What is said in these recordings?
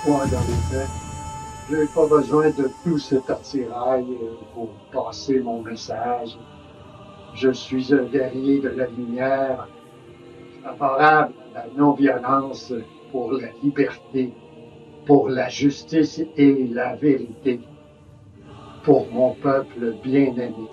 Moi, dans les faits, j'ai pas besoin de tout cet attirail pour passer mon message. Je suis un guerrier de la lumière, favorable à la non-violence pour la liberté, pour la justice et la vérité, pour mon peuple bien-aimé.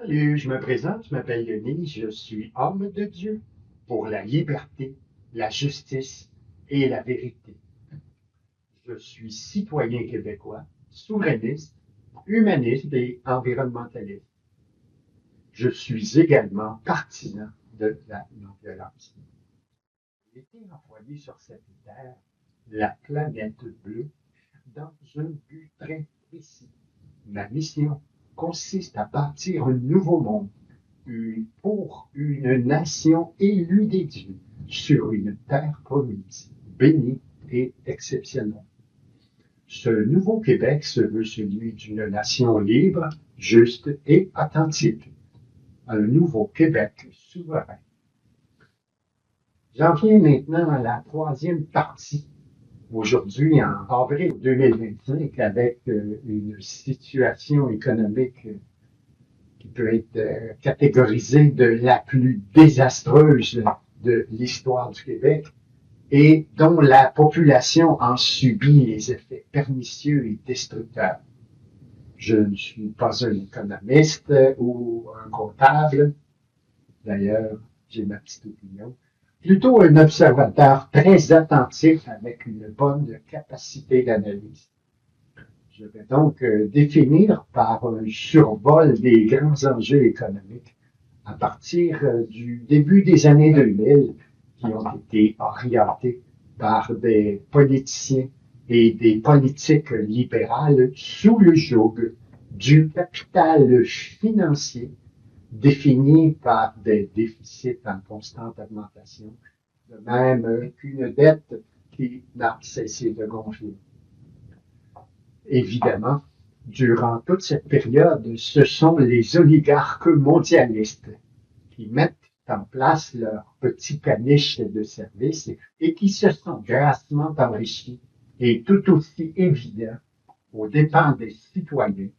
Salut, je me présente, je m'appelle Denis, je suis homme de Dieu pour la liberté, la justice et la vérité. Je suis citoyen québécois, souverainiste, humaniste et environnementaliste. Je suis également partisan de la non-violence. J'ai été envoyé sur cette terre, la planète bleue, dans un but très précis. Ma mission consiste à bâtir un nouveau monde pour une nation élue des dieux sur une terre promise, bénie et exceptionnelle. Ce nouveau Québec se veut celui d'une nation libre, juste et authentique. Un nouveau Québec souverain. J'en viens maintenant à la troisième partie. Aujourd'hui, en avril 2025, avec une situation économique qui peut être catégorisée de la plus désastreuse de l'histoire du Québec et dont la population en subit les effets pernicieux et destructeurs. Je ne suis pas un économiste ou un comptable. D'ailleurs, j'ai ma petite opinion. Plutôt un observateur très attentif avec une bonne capacité d'analyse. Je vais donc définir par un survol des grands enjeux économiques à partir du début des années 2000 qui ont été orientés par des politiciens et des politiques libérales sous le joug du capital financier défini par des déficits en constante augmentation, de même qu'une dette qui n'a cessé de gonfler. Évidemment, durant toute cette période, ce sont les oligarques mondialistes qui mettent en place leur petit caniche de services et qui se sont grassement enrichis, et tout aussi évident, aux dépens des citoyens,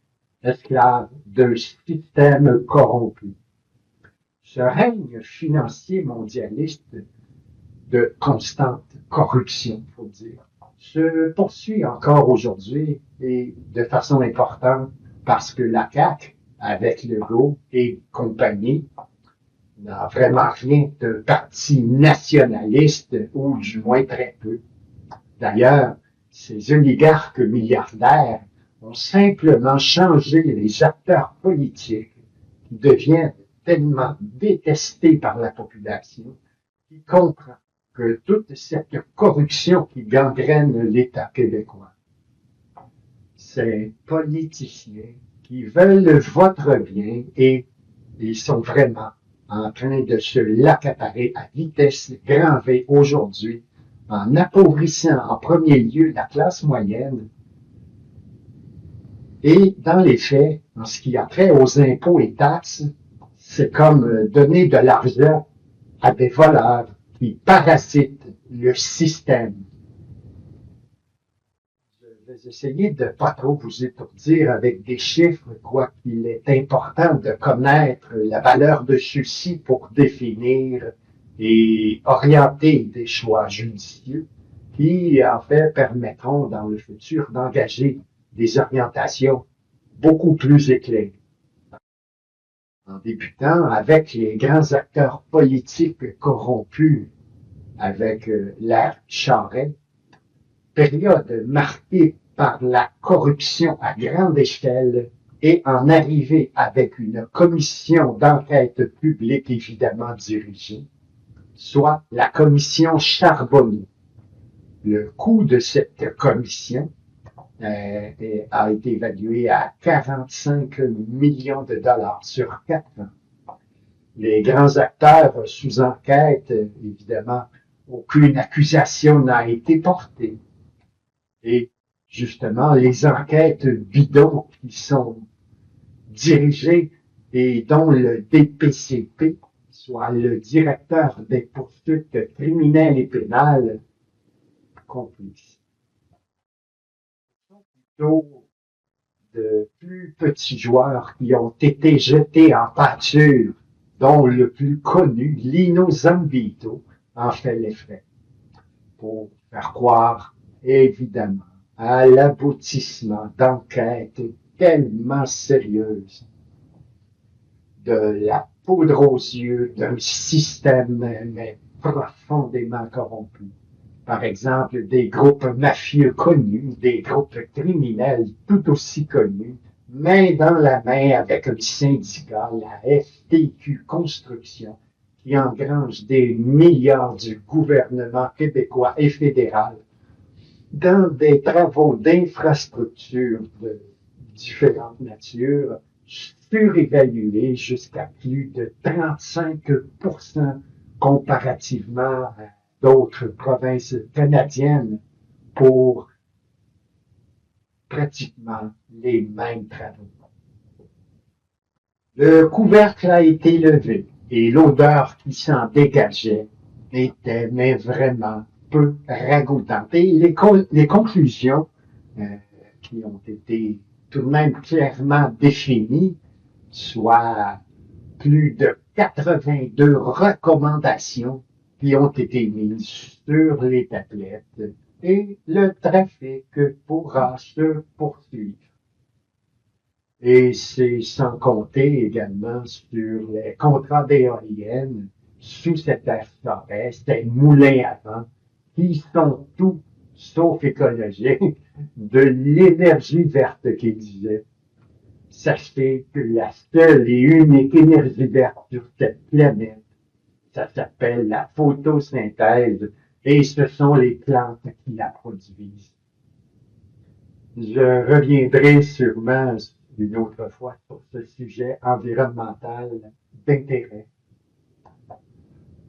esclaves d'un système corrompu. Ce règne financier mondialiste de constante corruption, il faut dire, se poursuit encore aujourd'hui et de façon importante parce que la CAQ, avec Legault et compagnie, n'a vraiment rien de parti nationaliste ou du moins très peu. D'ailleurs, ces oligarques milliardaires ont simplement changé les acteurs politiques qui deviennent tellement détestés par la population qui comprend que toute cette corruption qui gangrène l'État québécois, ces politiciens qui veulent votre bien et ils sont vraiment en train de se l'accaparer à vitesse grand V aujourd'hui, en appauvrissant en premier lieu la classe moyenne. Et dans les faits, en ce qui a trait aux impôts et taxes, c'est comme donner de l'argent à des voleurs qui parasitent le système. Je vais essayer de pas trop vous étourdir avec des chiffres, quoiqu'il est important de connaître la valeur de ceux-ci pour définir et orienter des choix judicieux qui, en fait, permettront dans le futur d'engager des orientations beaucoup plus éclairées. En débutant avec les grands acteurs politiques corrompus, avec l'ère Charest, période marquée par la corruption à grande échelle et en arriver avec une commission d'enquête publique évidemment dirigée, soit la commission Charbonneau. Le coût de cette commission a été évalué à 45 millions de dollars sur 4 ans. Les grands acteurs sous enquête, évidemment, aucune accusation n'a été portée. Et justement, les enquêtes bidons qui sont dirigées et dont le DPCP, soit le directeur des poursuites criminelles et pénales, complice. Plutôt de plus petits joueurs qui ont été jetés en pâture, dont le plus connu, Lino Zambito, en fait les frais, pour faire croire, évidemment, à l'aboutissement d'enquêtes tellement sérieuses, de la poudre aux yeux d'un système mais profondément corrompu. Par exemple, des groupes mafieux connus, des groupes criminels tout aussi connus, main dans la main avec un syndicat, la FTQ Construction, qui engrange des milliards du gouvernement québécois et fédéral dans des travaux d'infrastructures de différentes natures, surévalués jusqu'à plus de 35% comparativement à d'autres provinces canadiennes pour pratiquement les mêmes travaux. Le couvercle a été levé et l'odeur qui s'en dégageait était mais vraiment peu ragoûtante. Et les conclusions qui ont été tout de même clairement définies, soit plus de 82 recommandations qui ont été mises sur les tablettes et le trafic pourra se poursuivre. Et c'est sans compter également sur les contrats d'éoliennes sous cette ère Charest, des moulins à vent, qui sont tout sauf écologiques, de l'énergie verte qu'ils disaient. Sachez que la seule et unique énergie verte sur cette planète, ça s'appelle la photosynthèse, et ce sont les plantes qui la produisent. Je reviendrai sûrement une autre fois sur ce sujet environnemental d'intérêt.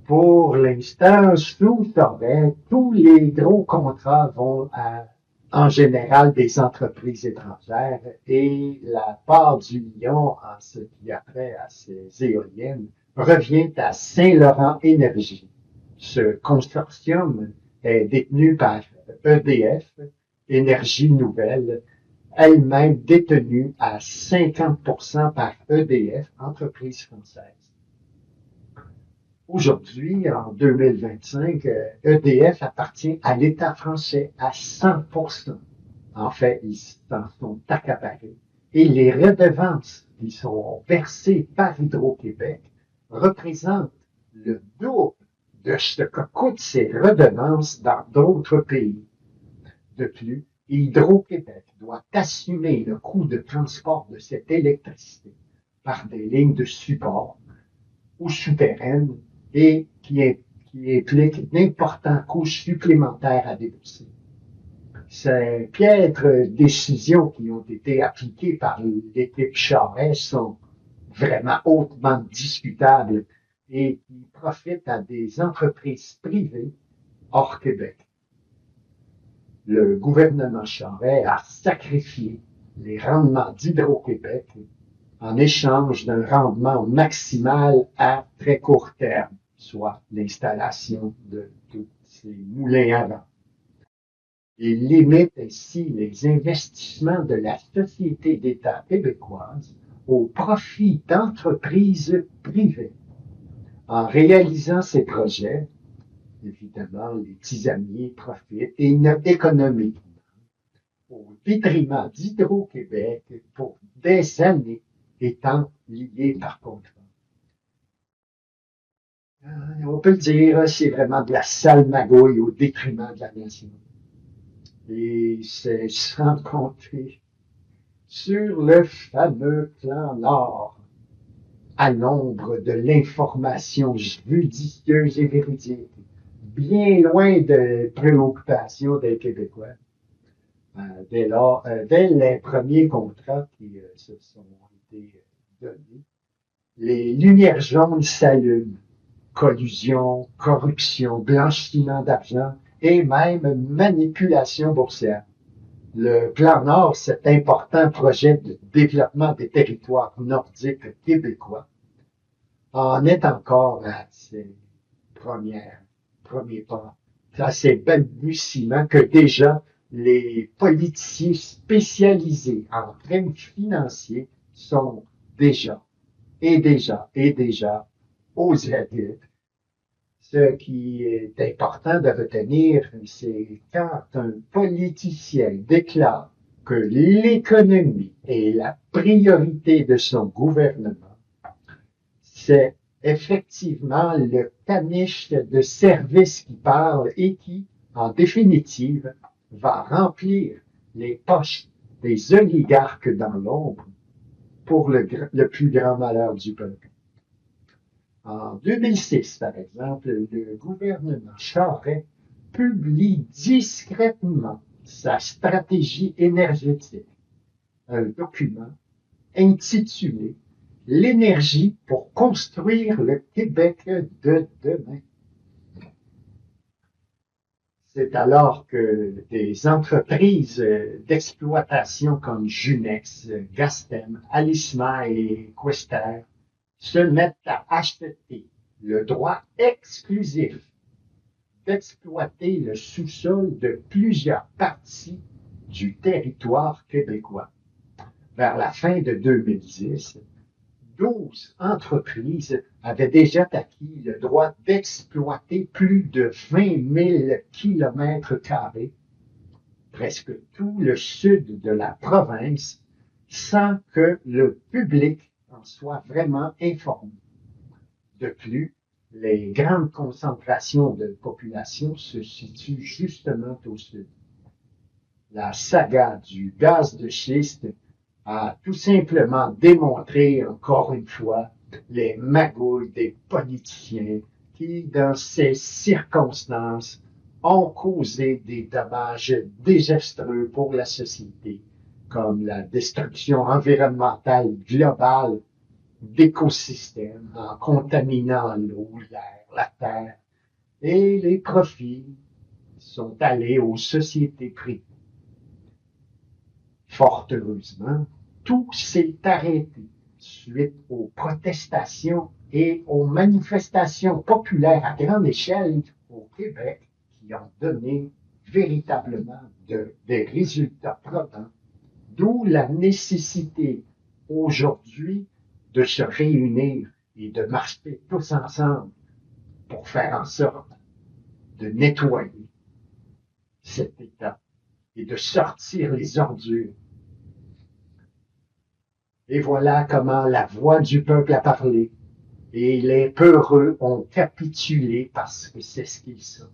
Pour l'instant, sous Charest, tous les gros contrats vont à, en général, des entreprises étrangères et la part du lion en ce qui a trait à ces éoliennes revient à Saint-Laurent Énergie. Ce consortium est détenu par EDF, Énergie Nouvelle, elle-même détenue à 50% par EDF, entreprise française. Aujourd'hui, en 2025, EDF appartient à l'État français à 100%. En fait, ils s'en sont accaparés. Et les redevances qui sont versées par Hydro-Québec représentent le double de ce que coûtent ces redevances dans d'autres pays. De plus, Hydro-Québec doit assumer le coût de transport de cette électricité par des lignes de support ou souterraines et qui implique d'importants coûts supplémentaires à débourser. Ces piètres décisions qui ont été appliquées par l'équipe Charest sont vraiment hautement discutables et qui profitent à des entreprises privées hors Québec. Le gouvernement Charest a sacrifié les rendements d'Hydro-Québec en échange d'un rendement maximal à très court terme, soit l'installation de tous ces moulins à vent. Il limite ainsi les investissements de la société d'État québécoise au profit d'entreprises privées. En réalisant ces projets, évidemment, les tisaniers profitent économiquement au détriment d'Hydro-Québec pour des années étant liés par contrat. On peut le dire, c'est vraiment de la sale magouille au détriment de la nation. Et c'est sans compter sur le fameux plan Nord, à l'ombre de l'information judicieuse et véridique, bien loin de préoccupations des Québécois. Dès les premiers contrats qui se sont été donnés, les lumières jaunes s'allument. Collusion, corruption, blanchiment d'argent et même manipulation boursière. Le Plan Nord, cet important projet de développement des territoires nordiques québécois, en est encore à ses premiers pas, à ses balbutiements que déjà les politiciens spécialisés en crimes financiers sont déjà aux aguets. Ce qui est important de retenir, c'est quand un politicien déclare que l'économie est la priorité de son gouvernement, c'est effectivement le caniche de service qui parle et qui, en définitive, va remplir les poches des oligarques dans l'ombre pour le plus grand malheur du peuple. En 2006, par exemple, le gouvernement Charest publie discrètement sa stratégie énergétique, un document intitulé « L'énergie pour construire le Québec de demain ». C'est alors que des entreprises d'exploitation comme Junex, Gastem, Alisma et Quester se mettent à acheter le droit exclusif d'exploiter le sous-sol de plusieurs parties du territoire québécois. Vers la fin de 2010, 12 entreprises avaient déjà acquis le droit d'exploiter plus de 20 000 kilomètres carrés, presque tout le sud de la province, sans que le public en soit vraiment informé. De plus, les grandes concentrations de population se situent justement au sud. La saga du gaz de schiste a tout simplement démontré encore une fois les magouilles des politiciens qui, dans ces circonstances, ont causé des dommages désastreux pour la société, comme la destruction environnementale globale d'écosystèmes en contaminant l'eau, l'air, la terre, et les profits sont allés aux sociétés privées. Fort heureusement, tout s'est arrêté suite aux protestations et aux manifestations populaires à grande échelle au Québec qui ont donné véritablement des résultats probants, d'où la nécessité aujourd'hui de se réunir et de marcher tous ensemble pour faire en sorte de nettoyer cet État et de sortir les ordures. Et voilà comment la voix du peuple a parlé. Et les peureux ont capitulé parce que c'est ce qu'ils sont.